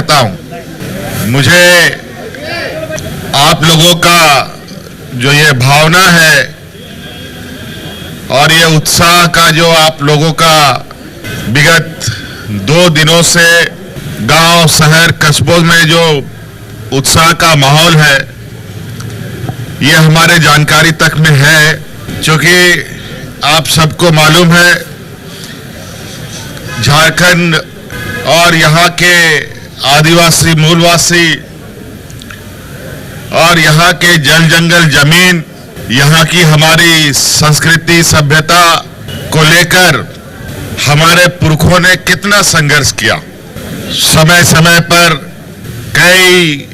करता हूं। मुझे आप लोगों का जो ये भावना है और ये उत्साह का जो आप लोगों का विगत 2 दिनों से गांव, शहर, कस्बों में जो उत्साह का माहौल है, ये हमारे जानकारी तक में है। क्योंकि आप सबको मालूम है, झारखंड और यहाँ के आदिवासी, मूलवासी और यहाँ के जल जंगल जमीन, यहाँ की हमारी संस्कृति, सभ्यता को लेकर हमारे पुरखों ने कितना संघर्ष किया। समय समय पर कई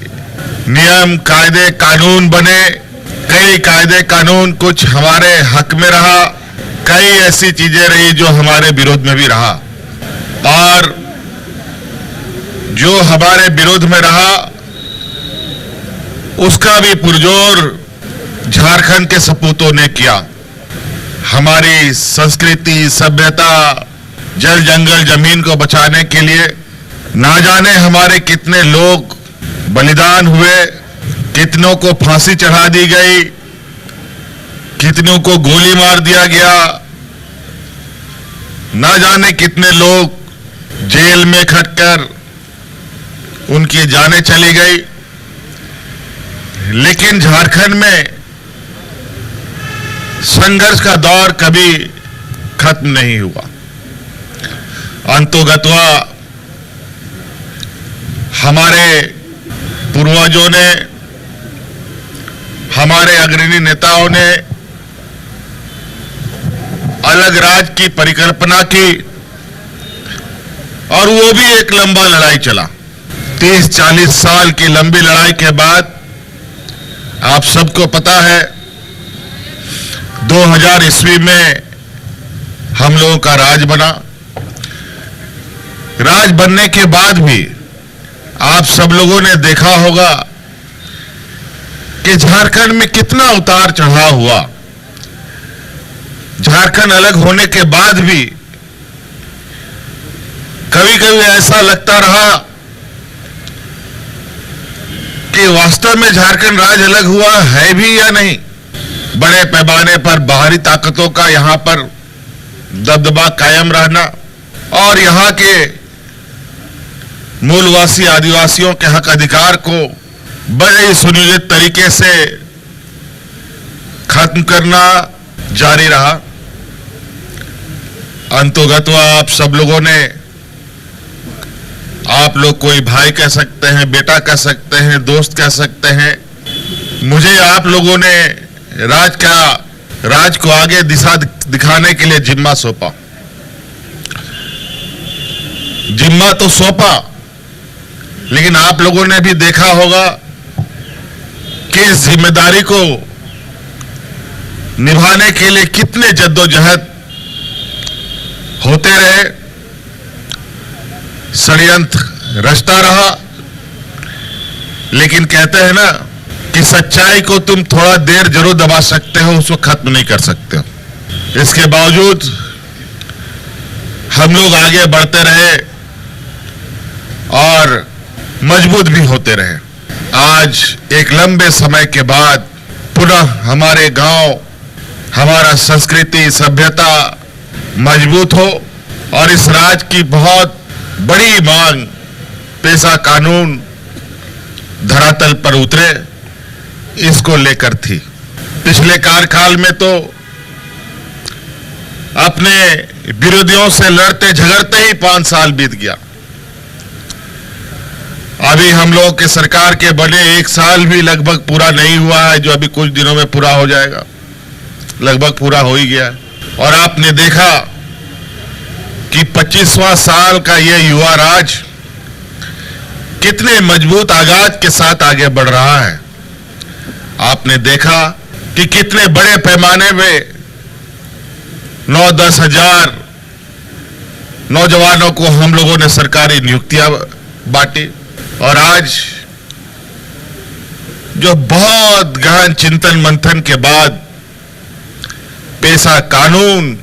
नियम, कायदे, कानून बने, कई कायदे कानून कुछ हमारे हक में रहा, कई ऐसी चीजें रही जो हमारे विरोध में भी रहा। और जो हमारे विरोध में रहा उसका भी पुरजोर झारखंड के सपूतों ने किया। हमारी संस्कृति, सभ्यता, जल जंगल जमीन को बचाने के लिए ना जाने हमारे कितने लोग बलिदान हुए, कितनों को फांसी चढ़ा दी गई, कितनों को गोली मार दिया गया, ना जाने कितने लोग जेल में खटकर उनकी जानें चली गई। लेकिन झारखंड में संघर्ष का दौर कभी खत्म नहीं हुआ। अंतोगत्वा हमारे पूर्वजों ने, हमारे अग्रणी नेताओं ने अलग राज्य की परिकल्पना की और वो भी एक लंबा लड़ाई चला। 30-40 साल की लंबी लड़ाई के बाद आप सबको पता है 2000 ईस्वी में हम लोगों का राज बना। राज बनने के बाद भी आप सब लोगों ने देखा होगा कि झारखंड में कितना उतार चढ़ाव हुआ। झारखंड अलग होने के बाद भी कभी कभी ऐसा लगता रहा कि वास्तव में झारखंड राज्य अलग हुआ है भी या नहीं। बड़े पैमाने पर बाहरी ताकतों का यहां पर दबदबा कायम रहना और यहां के मूलवासी आदिवासियों के हक अधिकार को बड़े सुनियोजित तरीके से खत्म करना जारी रहा। अंतोगत्वा आप सब लोगों ने, आप लोग कोई भाई कह सकते हैं, बेटा कह सकते हैं, दोस्त कह सकते हैं, मुझे आप लोगों ने राज को आगे दिशा दिखाने के लिए जिम्मा सौंपा। जिम्मा तो सौंपा, लेकिन आप लोगों ने भी देखा होगा कि इस जिम्मेदारी को निभाने के लिए कितने जद्दोजहद होते रहे, षड्यंत्र रचता रहा। लेकिन कहते हैं ना कि सच्चाई को तुम थोड़ा देर जरूर दबा सकते हो, उसको खत्म नहीं कर सकते हो। इसके बावजूद हम लोग आगे बढ़ते रहे और मजबूत भी होते रहे। आज एक लंबे समय के बाद पुनः हमारे गांव, हमारा संस्कृति, सभ्यता मजबूत हो और इस राज्य की बहुत बड़ी मांग पेशा कानून धरातल पर उतरे, इसको लेकर थी। पिछले कार्यकाल में तो अपने विरोधियों से लड़ते झगड़ते ही 5 साल बीत गया। अभी हम लोगों के सरकार के बने 1 साल भी लगभग पूरा नहीं हुआ है, जो अभी कुछ दिनों में पूरा हो जाएगा, लगभग पूरा हो ही गया है। और आपने देखा कि 25वां साल का ये युवा राज कितने मजबूत आगाज के साथ आगे बढ़ रहा है। आपने देखा कि कितने बड़े पैमाने में 9-10 हजार नौजवानों को हम लोगों ने सरकारी नियुक्तियां बांटी। और आज जो बहुत गहन चिंतन मंथन के बाद पेशा कानून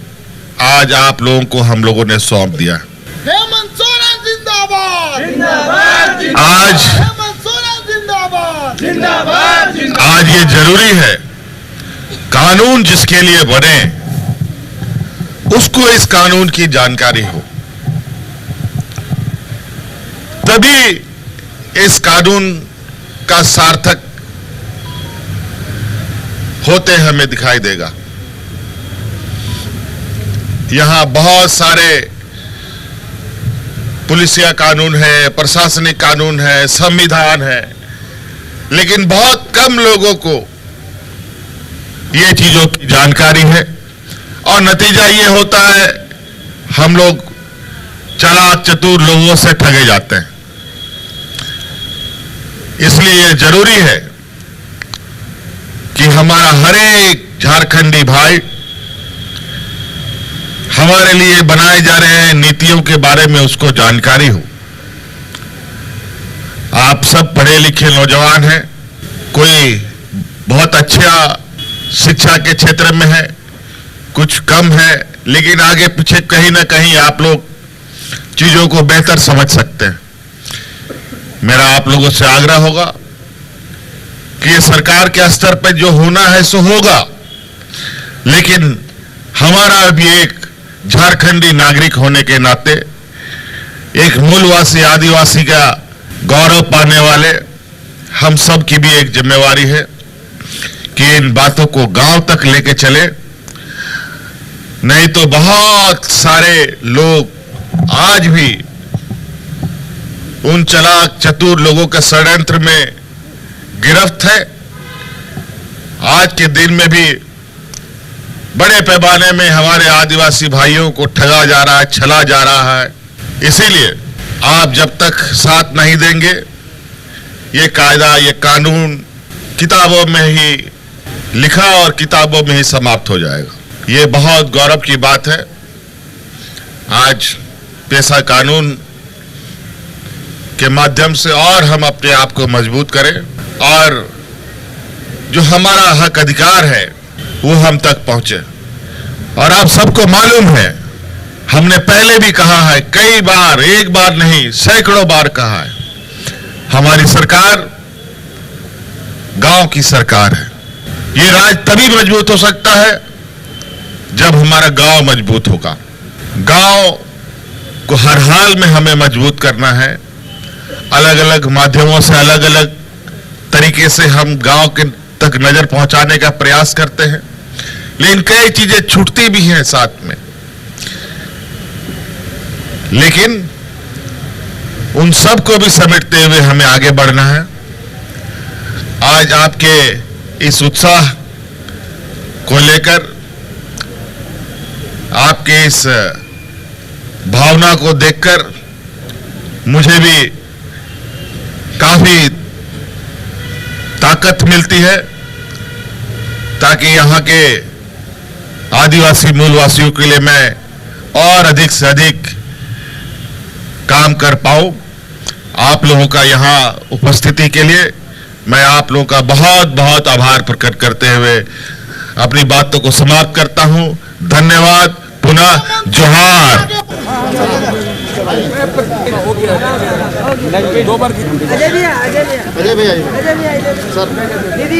आज आप लोगों को हम लोगों ने सौंप दिया। हेमंत सोरेन जिंदाबाद। जिंदाबाद आज हेमंत सोरेन जिंदाबाद आज ये जरूरी है, कानून जिसके लिए बने उसको इस कानून की जानकारी हो, तभी इस कानून का सार्थक होते हमें दिखाई देगा। यहां बहुत सारे पुलिसिया कानून है, प्रशासनिक कानून है, संविधान है, लेकिन बहुत कम लोगों को ये चीजों की जानकारी है और नतीजा ये होता है हम लोग चालाक चतुर लोगों से ठगे जाते हैं। इसलिए ये जरूरी है कि हमारा हर एक झारखंडी भाई हमारे लिए बनाए जा रहे हैं नीतियों के बारे में उसको जानकारी हो। आप सब पढ़े लिखे नौजवान हैं, कोई बहुत अच्छा शिक्षा के क्षेत्र में है, कुछ कम है, लेकिन आगे पीछे कहीं ना कहीं आप लोग चीजों को बेहतर समझ सकते हैं। मेरा आप लोगों से आग्रह होगा कि ये सरकार के स्तर पर जो होना है सो होगा, लेकिन हमारा भी एक झारखंडी नागरिक होने के नाते, एक मूलवासी आदिवासी का गौरव पाने वाले हम सब की भी एक जिम्मेवारी है कि इन बातों को गांव तक लेके चले। नहीं तो बहुत सारे लोग आज भी उन चालाक चतुर लोगों के षड्यंत्र में गिरफ्त है। आज के दिन में भी बड़े पैमाने में हमारे आदिवासी भाइयों को ठगा जा रहा है, छला जा रहा है। इसीलिए आप जब तक साथ नहीं देंगे, ये कायदा, ये कानून किताबों में ही लिखा और किताबों में ही समाप्त हो जाएगा। ये बहुत गौरव की बात है। आज पेशा कानून के माध्यम से और हम अपने आप को मजबूत करें और जो हमारा हक अधिकार है वो हम तक पहुंचे। और आप सबको मालूम है, हमने पहले भी कहा है कई बार, एक बार नहीं सैकड़ों बार कहा है, हमारी सरकार गांव की सरकार है। ये राज्य तभी मजबूत हो सकता है जब हमारा गांव मजबूत होगा। गांव को हर हाल में हमें मजबूत करना है। अलग अलग माध्यमों से, अलग अलग तरीके से हम गांव के तक नजर पहुंचाने का प्रयास करते हैं, लेकिन कई चीजें छूटती भी हैं साथ में। लेकिन उन सब को भी समेटते हुए हमें आगे बढ़ना है। आज आपके इस उत्साह को लेकर, आपके इस भावना को देखकर मुझे भी काफी ताकत मिलती है, ताकि यहाँ के आदिवासी मूलवासियों के लिए मैं और अधिक से अधिक काम कर पाऊं। आप लोगों का यहाँ उपस्थिति के लिए मैं आप लोगों का बहुत बहुत आभार प्रकट करते हुए अपनी बातों को समाप्त करता हूं। धन्यवाद। पुनः जोहार। अजय भैया सर दीदी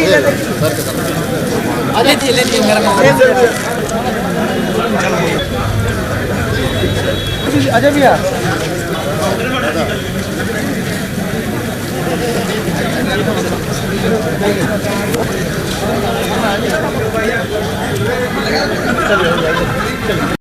अजय भैया